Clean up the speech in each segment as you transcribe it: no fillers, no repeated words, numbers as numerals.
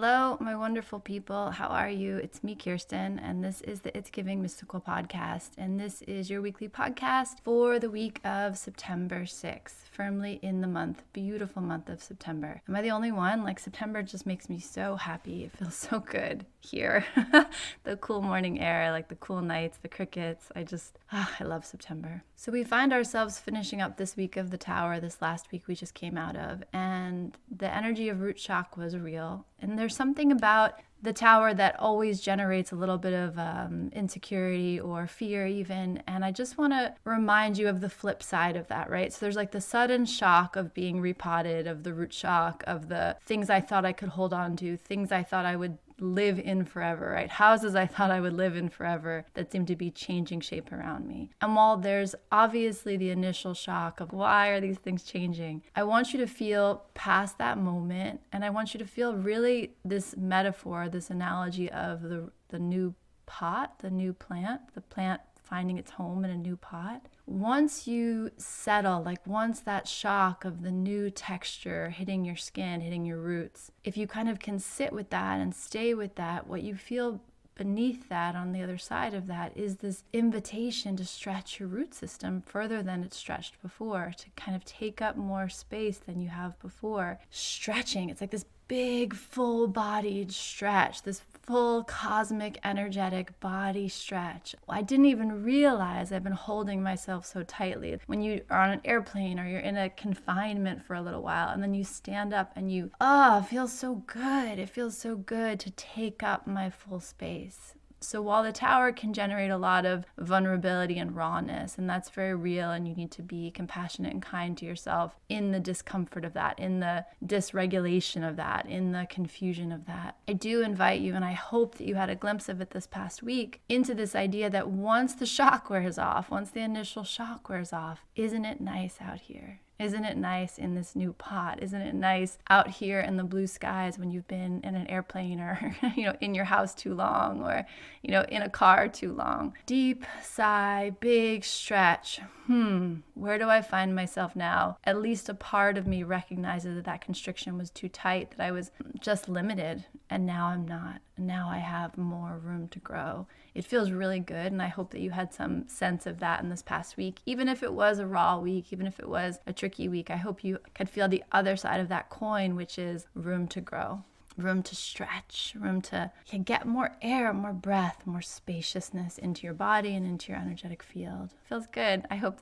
Hello, my wonderful people. How are you? It's me, Kirsten, and this is the It's Giving Mystical podcast. And this is your weekly podcast for the week of September 6th, firmly in the beautiful month of September. Am I the only one? September just makes me so happy. It feels so good here. The cool morning air, the cool nights, the crickets. I love September. So we find ourselves finishing up this week of the Tower, this last week we just came out of, and the energy of root shock was real. And there's something about the Tower that always generates a little bit of insecurity or fear even. And I just want to remind you of the flip side of that, right? So there's the sudden shock of being repotted, of the root shock, of the things I thought I could hold on to, things I thought I would live in forever, right? Houses I thought I would live in forever that seem to be changing shape around me. And while there's obviously the initial shock of why are these things changing, I want you to feel past that moment, and I want you to feel really this metaphor, this analogy of the new pot, the new plant, the plant finding its home in a new pot. Once you settle, once that shock of the new texture hitting your skin, hitting your roots, if you kind of can sit with that and stay with that, what you feel beneath that, on the other side of that, is this invitation to stretch your root system further than it stretched before, to kind of take up more space than you have before. Stretching, it's this big, full-bodied stretch, this full cosmic energetic body stretch. I didn't even realize I've been holding myself so tightly. When you are on an airplane or you're in a confinement for a little while and then you stand up and it feels so good. It feels so good to take up my full space. So while the Tower can generate a lot of vulnerability and rawness, and that's very real, and you need to be compassionate and kind to yourself in the discomfort of that, in the dysregulation of that, in the confusion of that, I do invite you, and I hope that you had a glimpse of it this past week, into this idea that once the shock wears off, once the initial shock wears off, isn't it nice out here? Isn't it nice in this new pot? Isn't it nice out here in the blue skies when you've been in an airplane or, in your house too long, or, in a car too long? Deep sigh, big stretch. Where do I find myself now? At least a part of me recognizes that constriction was too tight, that I was just limited, and now I'm not. Now I have more room to grow. It feels really good, and I hope that you had some sense of that in this past week. Even if it was a raw week, even if it was a tricky week, I hope you could feel the other side of that coin, which is room to grow. Room to stretch, room to get more air, more breath, more spaciousness into your body and into your energetic field. Feels good. I hope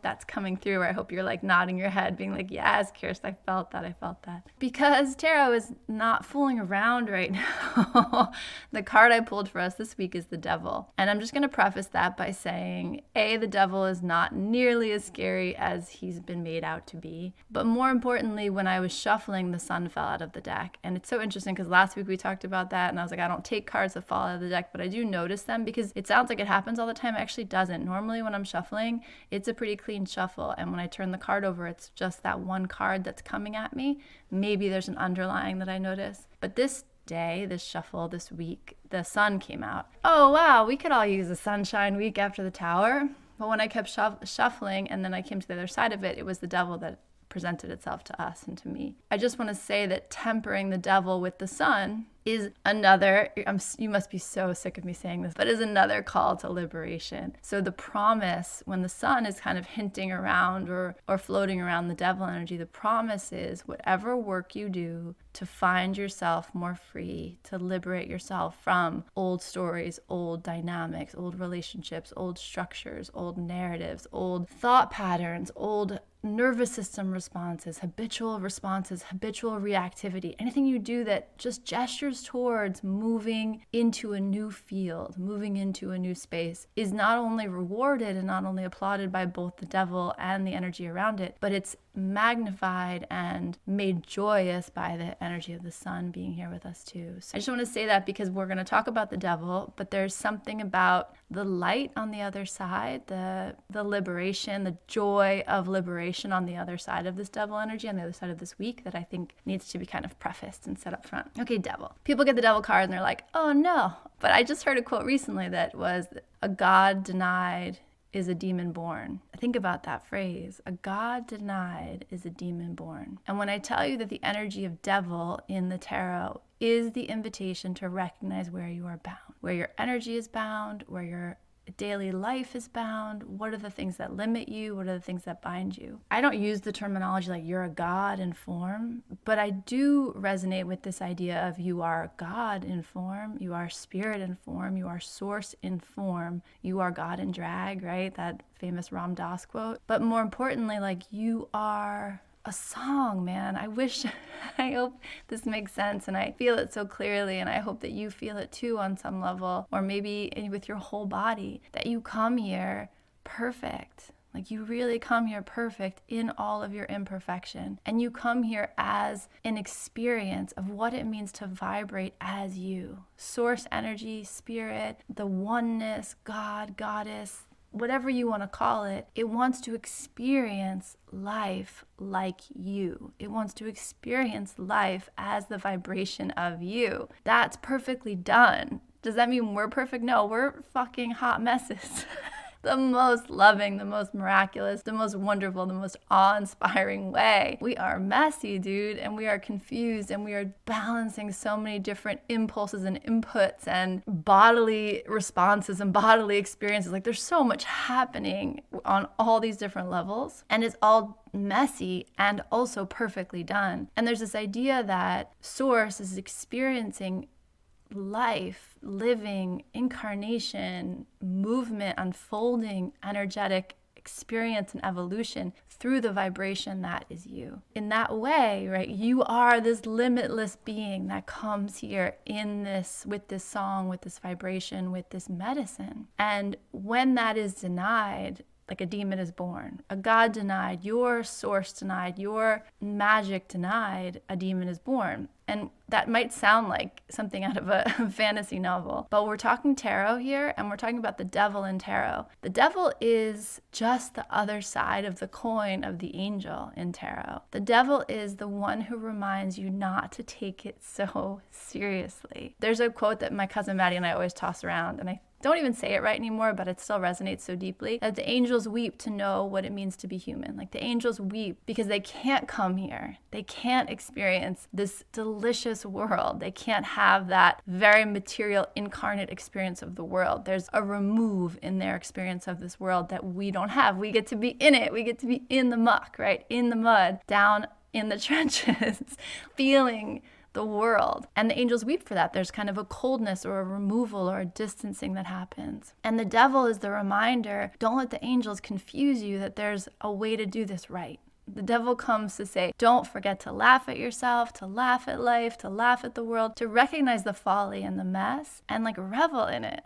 that's coming through, or I hope you're nodding your head, being yes, Kirsten, I felt that. Because tarot is not fooling around right now. The card I pulled for us this week is the Devil. And I'm just going to preface that by saying, the Devil is not nearly as scary as he's been made out to be. But more importantly, when I was shuffling, the Sun fell out of the deck. And it's so interesting because last week we talked about that, and I was I don't take cards that fall out of the deck, but I do notice them because it sounds like it happens all the time. It actually doesn't. Normally when I'm shuffling, it's a pretty clean shuffle, and when I turn the card over, it's just that one card that's coming at me. Maybe there's an underlying that I notice. But this day, this shuffle, this week, the Sun came out. Oh wow, we could all use a sunshine week after the Tower. But when I kept shuffling and then I came to the other side of it, it was the Devil that presented itself to us and to me. I just want to say that tempering the Devil with the Sun is another, you must be so sick of me saying this, but is another call to liberation. So the promise, when the Sun is kind of hinting around or floating around the Devil energy, the promise is whatever work you do to find yourself more free, to liberate yourself from old stories, old dynamics, old relationships, old structures, old narratives, old thought patterns, old nervous system responses, habitual reactivity, anything you do that just gestures towards moving into a new field, moving into a new space, is not only rewarded and not only applauded by both the Devil and the energy around it, but it's magnified and made joyous by the energy of the Sun being here with us too. So I just want to say that because we're going to talk about the Devil, but there's something about the light on the other side, the liberation, the joy of liberation on the other side of this Devil energy, on the other side of this week, that I think needs to be kind of prefaced and set up front. Okay, Devil. People get the Devil card and they're like, oh no. But I just heard a quote recently that was, a God denied is a demon born. Think about that phrase. A God denied is a demon born. And when I tell you that the energy of devil in the tarot is the invitation to recognize where you are bound, where your energy is bound, where your daily life is bound, what are the things that limit you, what are the things that bind you. I don't use the terminology like you're a God in form, but I do resonate with this idea of you are God in form, you are spirit in form, you are source in form, you are God in drag, right? That famous Ram Dass quote. But more importantly, like you are a song, man. I hope this makes sense and I feel it so clearly, and I hope that you feel it too on some level, or maybe with your whole body, that you come here perfect. Like you really come here perfect in all of your imperfection. And you come here as an experience of what it means to vibrate as you. Source energy, spirit, the oneness, God, goddess, whatever you want to call it, it wants to experience life like you. It wants to experience life as the vibration of you. That's perfectly done. Does that mean we're perfect? No, we're fucking hot messes. The most loving, the most miraculous, the most wonderful, the most awe-inspiring way. We are messy, dude, and we are confused, and we are balancing so many different impulses and inputs and bodily responses and bodily experiences. Like there's so much happening on all these different levels, and it's all messy and also perfectly done. And there's this idea that Source is experiencing life, living, incarnation, movement, unfolding, energetic experience and evolution through the vibration that is you. In that way, right, you are this limitless being that comes here in this, with this song, with this vibration, with this medicine. And when that is denied, like a demon is born, a God denied, your source denied, your magic denied, a demon is born. And that might sound like something out of a fantasy novel, but we're talking tarot here, and we're talking about the devil in tarot. The devil is just the other side of the coin of the angel in tarot. The devil is the one who reminds you not to take it so seriously. There's a quote that my cousin Maddie and I always toss around, and I don't even say it right anymore, but it still resonates so deeply, that the angels weep to know what it means to be human. Like the angels weep because they can't come here. They can't experience this delicious world. They can't have that very material incarnate experience of the world. There's a remove in their experience of this world that we don't have. We get to be in it. We get to be in the muck, right? In the mud, down in the trenches, feeling the world. And the angels weep for that. There's kind of a coldness or a removal or a distancing that happens. And the devil is the reminder, don't let the angels confuse you that there's a way to do this right. The devil comes to say, don't forget to laugh at yourself, to laugh at life, to laugh at the world, to recognize the folly and the mess, and like revel in it,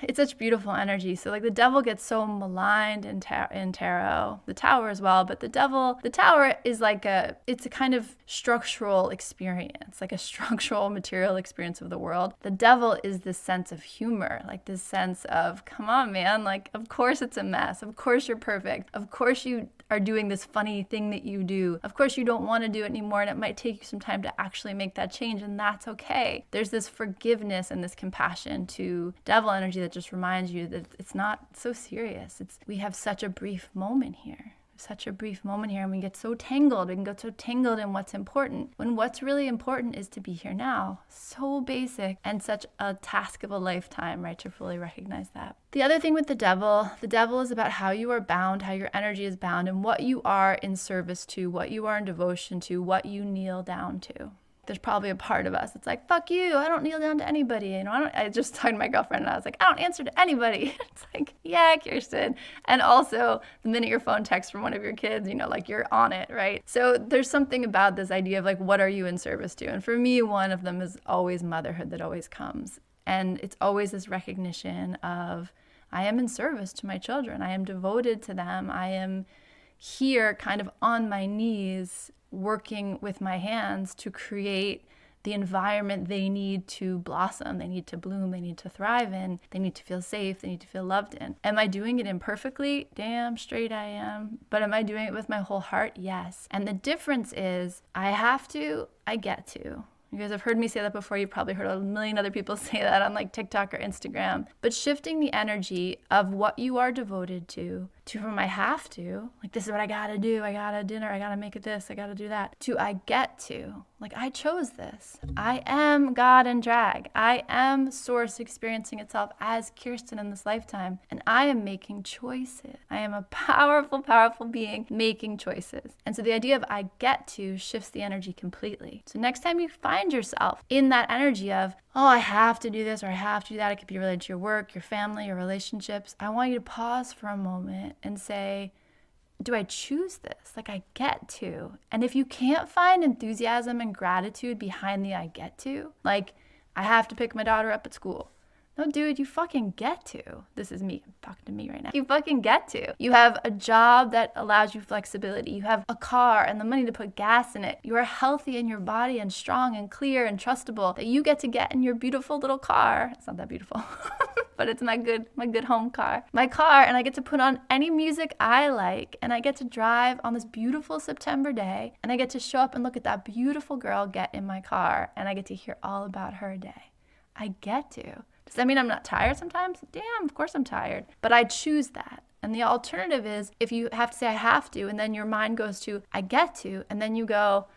It's such beautiful energy. So like the devil gets so maligned in tarot, the tower as well, but the tower is like it's a kind of structural experience, like a structural material experience of the world. The devil is this sense of humor, like this sense of, come on, man, like of course it's a mess. Of course you're perfect. Of course you are doing this funny thing that you do. Of course you don't want to do it anymore, and it might take you some time to actually make that change, and that's okay. There's this forgiveness and this compassion to devil energy that just reminds you that it's not so serious. We have such a brief moment here. And we get so tangled. We can get so tangled in what's important, when what's really important is to be here now. So basic and such a task of a lifetime, right, to fully recognize that. The other thing with the devil is about how you are bound, how your energy is bound, and what you are in service to, what you are in devotion to, what you kneel down to. There's probably a part of us that's like, fuck you, I don't kneel down to anybody. I just talked to my girlfriend and I was like, I don't answer to anybody. It's like, yeah, Kirsten. And also the minute your phone texts from one of your kids, like you're on it, right? So there's something about this idea of like, what are you in service to? And for me, one of them is always motherhood that always comes. And it's always this recognition of, I am in service to my children. I am devoted to them. I am here kind of on my knees, working with my hands to create the environment they need to blossom, they need to bloom, they need to thrive in, they need to feel safe, they need to feel loved in. Am I doing it imperfectly? Damn straight I am. But am I doing it with my whole heart? Yes. And the difference is I have to, I get to. You guys have heard me say that before. You've probably heard a million other people say that on like TikTok or Instagram. But shifting the energy of what you are devoted to from I have to, like this is what I gotta do, I gotta dinner, I gotta make it this, I gotta do that, to I get to, like I chose this. I am God in drag. I am source experiencing itself as Kirsten in this lifetime. And I am making choices. I am a powerful, powerful being making choices. And so the idea of I get to shifts the energy completely. So next time you find yourself in that energy of, oh, I have to do this or I have to do that. It could be related to your work, your family, your relationships. I want you to pause for a moment and say, do I choose this? Like I get to. And if you can't find enthusiasm and gratitude behind the I get to, like I have to pick my daughter up at school. No, dude, you fucking get to. This is me. I'm talking to me right now. You fucking get to. You have a job that allows you flexibility. You have a car and the money to put gas in it. You are healthy in your body and strong and clear and trustable that you get to get in your beautiful little car. It's not that beautiful, but it's my good home car. My car, and I get to put on any music I like, and I get to drive on this beautiful September day, and I get to show up and look at that beautiful girl get in my car, and I get to hear all about her day. I get to. Does that mean I'm not tired sometimes? Damn, of course I'm tired. But I choose that. And the alternative is if you have to say I have to, and then your mind goes to I get to, and then you go,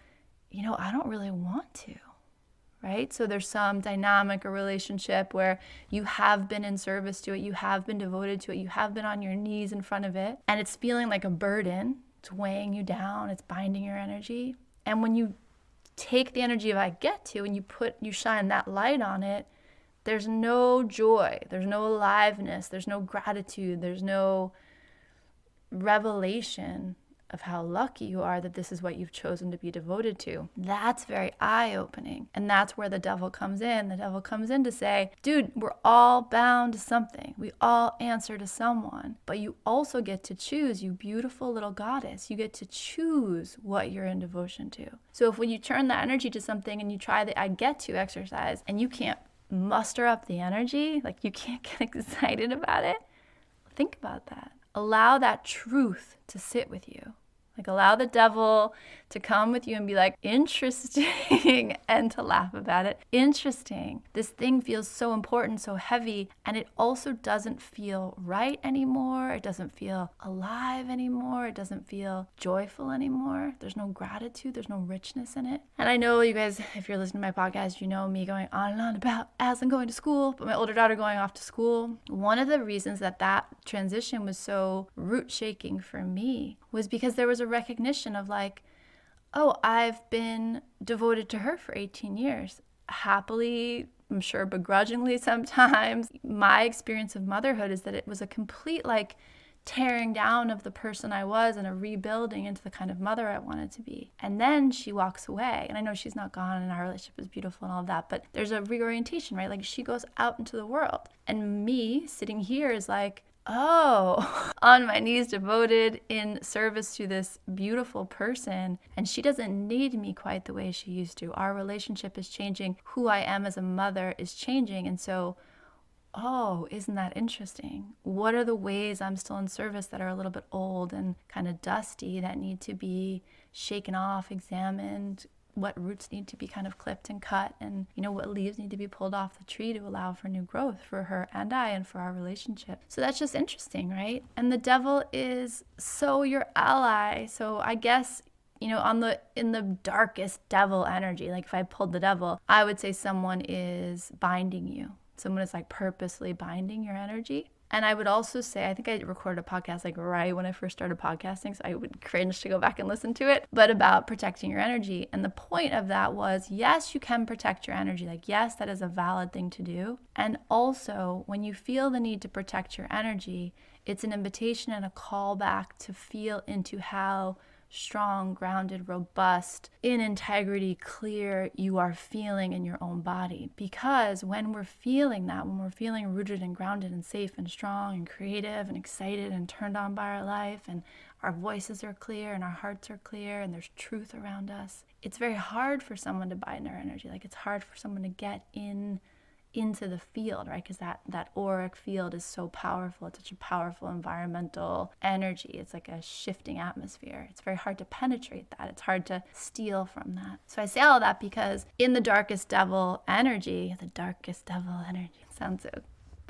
I don't really want to, right? So there's some dynamic or relationship where you have been in service to it, you have been devoted to it, you have been on your knees in front of it, and it's feeling like a burden. It's weighing you down, it's binding your energy. And when you take the energy of I get to and you shine that light on it, there's no joy, there's no aliveness, there's no gratitude, there's no revelation of how lucky you are that this is what you've chosen to be devoted to. That's very eye-opening. And that's where the devil comes in. The devil comes in to say, dude, we're all bound to something. We all answer to someone. But you also get to choose, you beautiful little goddess. You get to choose what you're in devotion to. So if when you turn that energy to something and you try the I get to exercise and you can't muster up the energy, like you can't get excited about it, think about that. Allow that truth to sit with you. Like allow the devil to come with you and be like, interesting, and to laugh about it. Interesting. This thing feels so important, so heavy, and it also doesn't feel right anymore. It doesn't feel alive anymore. It doesn't feel joyful anymore. There's no gratitude. There's no richness in it. And I know you guys, if you're listening to my podcast, you know me going on and on about Aslan going to school, but my older daughter going off to school. One of the reasons that transition was so root shaking for me was because there was a recognition of like, oh, I've been devoted to her for 18 years. Happily, I'm sure begrudgingly sometimes. My experience of motherhood is that it was a complete like tearing down of the person I was and a rebuilding into the kind of mother I wanted to be. And then she walks away. And I know she's not gone and our relationship is beautiful and all of that, but there's a reorientation, right? Like she goes out into the world. And me sitting here is like, oh, on my knees, devoted in service to this beautiful person. And she doesn't need me quite the way she used to. Our relationship is changing. Who I am as a mother is changing. And so, oh, isn't that interesting? What are the ways I'm still in service that are a little bit old and kind of dusty that need to be shaken off, examined? What roots need to be kind of clipped and cut, and what leaves need to be pulled off the tree to allow for new growth for her and I and for our relationship. So that's just interesting, right? And the devil is so your ally. So I guess in the darkest devil energy, like if I pulled the devil, I would say someone is binding you. Someone is like purposely binding your energy. And I would also say, I think I recorded a podcast like right when I first started podcasting, so I would cringe to go back and listen to it, but about protecting your energy. And the point of that was, yes, you can protect your energy. Like, yes, that is a valid thing to do. And also, when you feel the need to protect your energy, it's an invitation and a call back to feel into how strong, grounded, robust, in integrity, clear you are feeling in your own body. Because when we're feeling that, when we're feeling rooted and grounded and safe and strong and creative and excited and turned on by our life, and our voices are clear and our hearts are clear and there's truth around us, it's very hard for someone to bind our energy. Like it's hard for someone to get in into the field, right? Because that auric field is so powerful. It's such a powerful environmental energy. It's like a shifting atmosphere. It's very hard to penetrate that. It's hard to steal from that. So I say all that because in the darkest devil energy sounds so,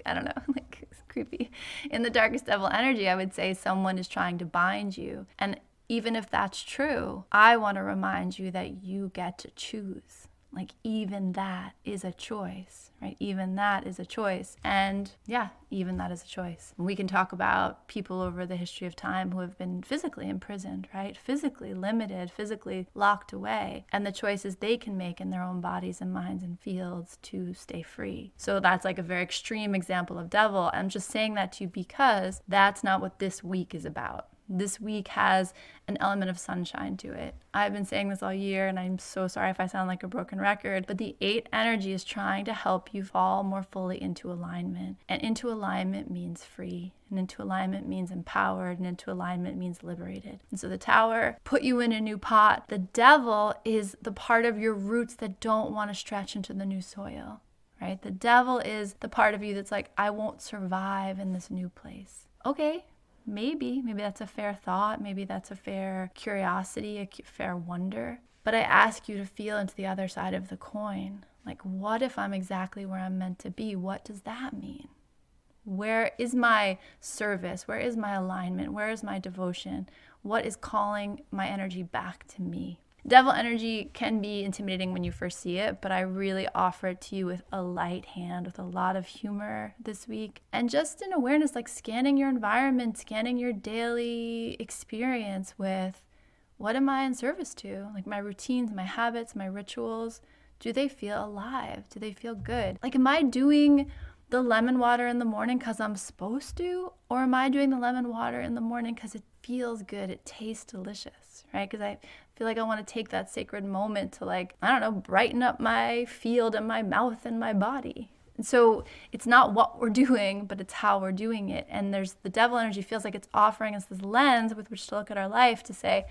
I don't know, like it's creepy. In the darkest devil energy, I would say someone is trying to bind you. And even if that's true, I want to remind you that you get to choose. Like even that is a choice, right? Even that is a choice. And yeah, even that is a choice. We can talk about people over the history of time who have been physically imprisoned, right? Physically limited, physically locked away, and the choices they can make in their own bodies and minds and fields to stay free. So that's like a very extreme example of devil. I'm just saying that to you because that's not what this week is about. This week has an element of sunshine to it. I've been saying this all year, and I'm so sorry if I sound like a broken record, but the 8 energy is trying to help you fall more fully into alignment. And into alignment means free. And into alignment means empowered. And into alignment means liberated. And so the Tower put you in a new pot. The devil is the part of your roots that don't want to stretch into the new soil, right? The devil is the part of you that's like, I won't survive in this new place. Okay. Maybe that's a fair thought. Maybe that's a fair curiosity, a fair wonder. But I ask you to feel into the other side of the coin. Like, what if I'm exactly where I'm meant to be? What does that mean? Where is my service? Where is my alignment? Where is my devotion? What is calling my energy back to me? Devil energy can be intimidating when you first see it, but I really offer it to you with a light hand, with a lot of humor this week. And just in awareness, like scanning your environment, scanning your daily experience with what am I in service to? Like my routines, my habits, my rituals, do they feel alive? Do they feel good? Like, am I doing the lemon water in the morning because I'm supposed to? Or am I doing the lemon water in the morning because it feels good, it tastes delicious, right? Because I feel like I want to take that sacred moment to, like, I don't know, brighten up my field and my mouth and my body. And so it's not what we're doing, but it's how we're doing it. And there's the devil energy feels like it's offering us this lens with which to look at our life to say,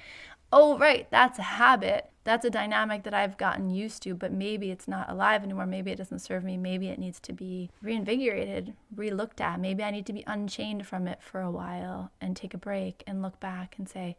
oh, right, that's a habit. That's a dynamic that I've gotten used to, but maybe it's not alive anymore. Maybe it doesn't serve me. Maybe it needs to be reinvigorated, re-looked at. Maybe I need to be unchained from it for a while and take a break and look back and say,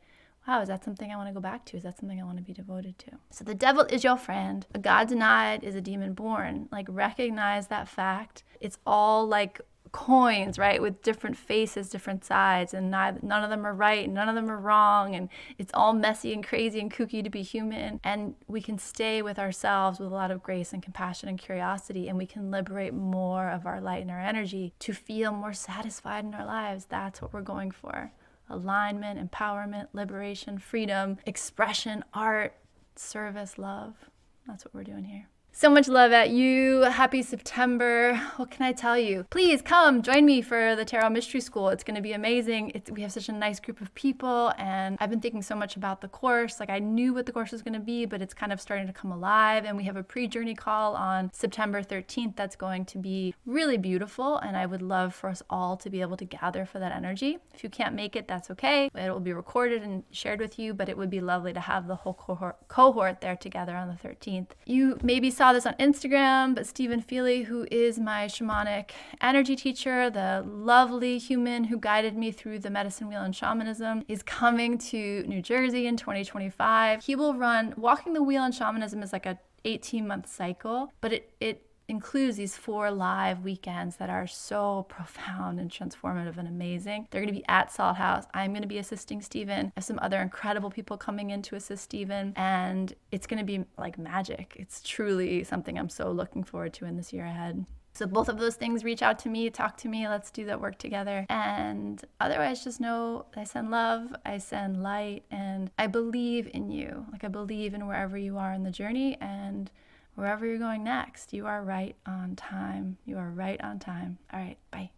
wow, is that something I want to go back to? Is that something I want to be devoted to? So the devil is your friend. A God denied is a demon born. Like, recognize that fact. It's all like coins, right, with different faces, different sides, and none of them are right, none of them are wrong, and it's all messy and crazy and kooky to be human. And we can stay with ourselves with a lot of grace and compassion and curiosity, and we can liberate more of our light and our energy to feel more satisfied in our lives. That's what we're going for. Alignment, empowerment, liberation, freedom, expression, art, service, love. That's what we're doing here. So much love at you. Happy September. What can I tell you? Please come join me for the Tarot Mystery School. It's going to be amazing. We have such a nice group of people, and I've been thinking so much about the course. Like, I knew what the course was going to be, but it's kind of starting to come alive. And we have a pre-journey call on September 13th that's going to be really beautiful, and I would love for us all to be able to gather for that energy. If you can't make it, that's okay. It will be recorded and shared with you, but it would be lovely to have the whole cohort there together on the 13th. You maybe saw this on Instagram, but Stephen Feely, who is my shamanic energy teacher, the lovely human who guided me through the medicine wheel and shamanism, is coming to New Jersey in 2025. He will run, walking the wheel in shamanism is like a 18-month cycle, but it includes these 4 live weekends that are so profound and transformative and amazing. They're going to be at Salt House. I'm going to be assisting Stephen. I have some other incredible people coming in to assist Stephen, and it's going to be like magic. It's truly something I'm so looking forward to in this year ahead. So both of those things, reach out to me, talk to me, let's do that work together. And otherwise, just know I send love, I send light, and I believe in you. Like, I believe in wherever you are in the journey, and wherever you're going next, you are right on time. You are right on time. All right, bye.